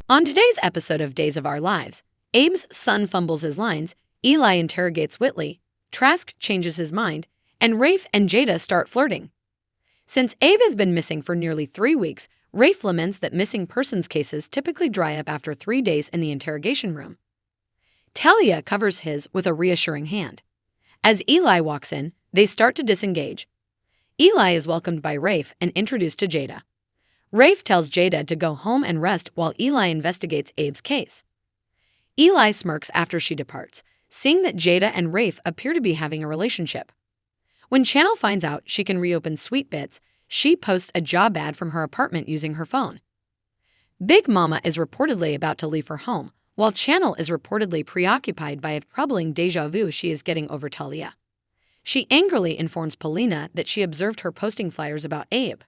On today's episode of Days of Our Lives, Abe's son fumbles his lines, Eli interrogates Whitley, Trask changes his mind, and Rafe and Jada start flirting. Since Abe has been missing for nearly 3 weeks, Rafe laments that missing persons cases typically dry up after 3 days in the interrogation room. Talia covers his with a reassuring hand. As Eli walks in, they start to disengage. Eli is welcomed by Rafe and introduced to Jada. Rafe tells Jada to go home and rest while Eli investigates Abe's case. Eli smirks after she departs, seeing that Jada and Rafe appear to be having a relationship. When Channel finds out she can reopen Sweet Bits, she posts a job ad from her apartment using her phone. Big Mama is reportedly about to leave her home, while Channel is reportedly preoccupied by a troubling déjà vu she is getting over Talia. She angrily informs Paulina that she observed her posting flyers about Abe,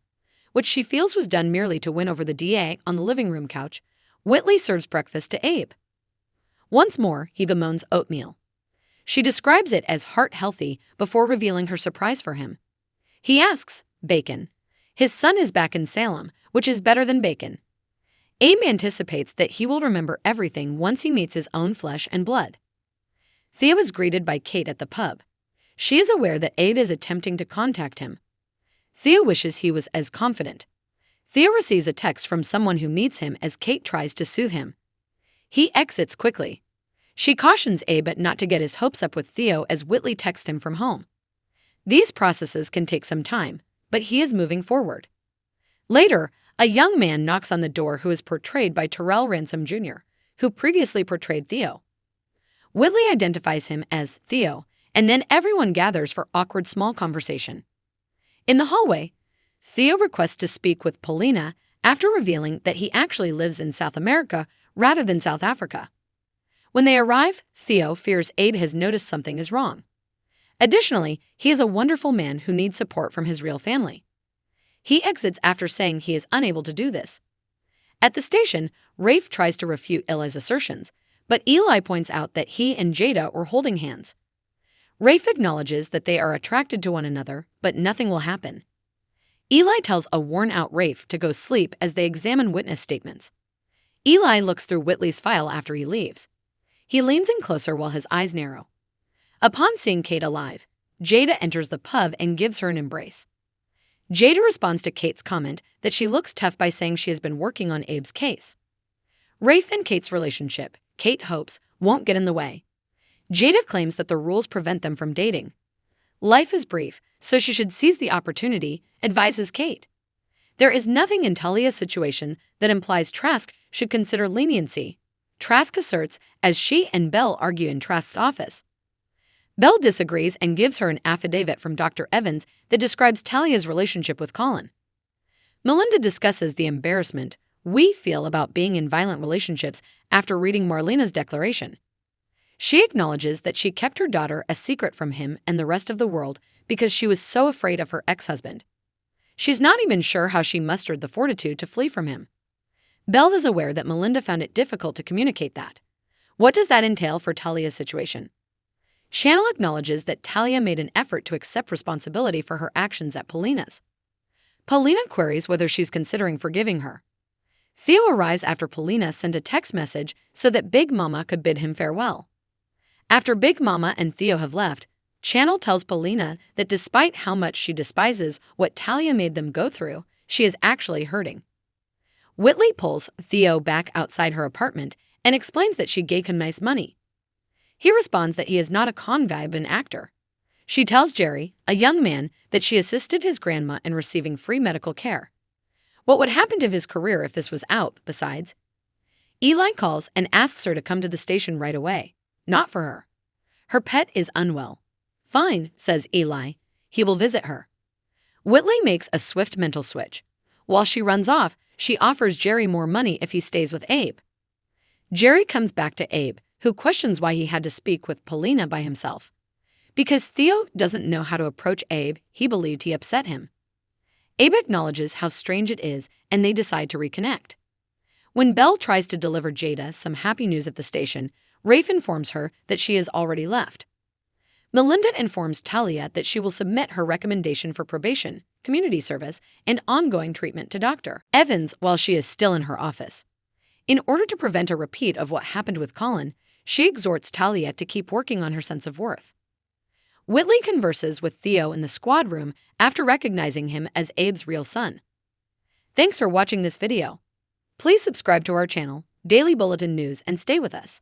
which she feels was done merely to win over the DA on the living room couch. Whitley serves breakfast to Abe. Once more, he bemoans oatmeal. She describes it as heart-healthy before revealing her surprise for him. He asks, bacon. His son is back in Salem, which is better than bacon. Abe anticipates that he will remember everything once he meets his own flesh and blood. Theo is greeted by Kate at the pub. She is aware that Abe is attempting to contact him. Theo wishes he was as confident. Theo receives a text from someone who meets him as Kate tries to soothe him. He exits quickly. She cautions Abe not to get his hopes up with Theo as Whitley texts him from home. These processes can take some time, but he is moving forward. Later, a young man knocks on the door who is portrayed by Terrell Ransom Jr., who previously portrayed Theo. Whitley identifies him as Theo, and then everyone gathers for awkward small conversation. In the hallway, Theo requests to speak with Paulina after revealing that he actually lives in South America rather than South Africa. When they arrive, Theo fears Abe has noticed something is wrong. Additionally, he is a wonderful man who needs support from his real family. He exits after saying he is unable to do this. At the station, Rafe tries to refute Eli's assertions, but Eli points out that he and Jada were holding hands. Rafe acknowledges that they are attracted to one another, but nothing will happen. Eli tells a worn-out Rafe to go sleep as they examine witness statements. Eli looks through Whitley's file after he leaves. He leans in closer while his eyes narrow. Upon seeing Kate alive, Jada enters the pub and gives her an embrace. Jada responds to Kate's comment that she looks tough by saying she has been working on Abe's case. Rafe and Kate's relationship, Kate hopes, won't get in the way. Jada claims that the rules prevent them from dating. Life is brief, so she should seize the opportunity, advises Kate. There is nothing in Talia's situation that implies Trask should consider leniency, Trask asserts as she and Belle argue in Trask's office. Belle disagrees and gives her an affidavit from Dr. Evans that describes Talia's relationship with Colin. Melinda discusses the embarrassment we feel about being in violent relationships after reading Marlena's declaration. She acknowledges that she kept her daughter a secret from him and the rest of the world because she was so afraid of her ex-husband. She's not even sure how she mustered the fortitude to flee from him. Belle is aware that Melinda found it difficult to communicate that. What does that entail for Talia's situation? Channel acknowledges that Talia made an effort to accept responsibility for her actions at Paulina's. Paulina queries whether she's considering forgiving her. Theo arrives after Paulina sent a text message so that Big Mama could bid him farewell. After Big Mama and Theo have left, Channel tells Paulina that despite how much she despises what Talia made them go through, she is actually hurting. Whitley pulls Theo back outside her apartment and explains that she gave him nice money. He responds that he is not a convive but an actor. She tells Jerry, a young man, that she assisted his grandma in receiving free medical care. What would happen to his career if this was out, besides? Eli calls and asks her to come to the station right away. Not for her. Her pet is unwell. Fine, says Eli. He will visit her. Whitley makes a swift mental switch. While she runs off, she offers Jerry more money if he stays with Abe. Jerry comes back to Abe, who questions why he had to speak with Paulina by himself. Because Theo doesn't know how to approach Abe, he believed he upset him. Abe acknowledges how strange it is, and they decide to reconnect. When Belle tries to deliver Jada some happy news at the station, Rafe informs her that she has already left. Melinda informs Talia that she will submit her recommendation for probation, community service, and ongoing treatment to Dr. Evans while she is still in her office. In order to prevent a repeat of what happened with Colin, she exhorts Talia to keep working on her sense of worth. Whitley converses with Theo in the squad room after recognizing him as Abe's real son. Thanks for watching this video. Please subscribe to our channel, Daily Bulletin News, and stay with us.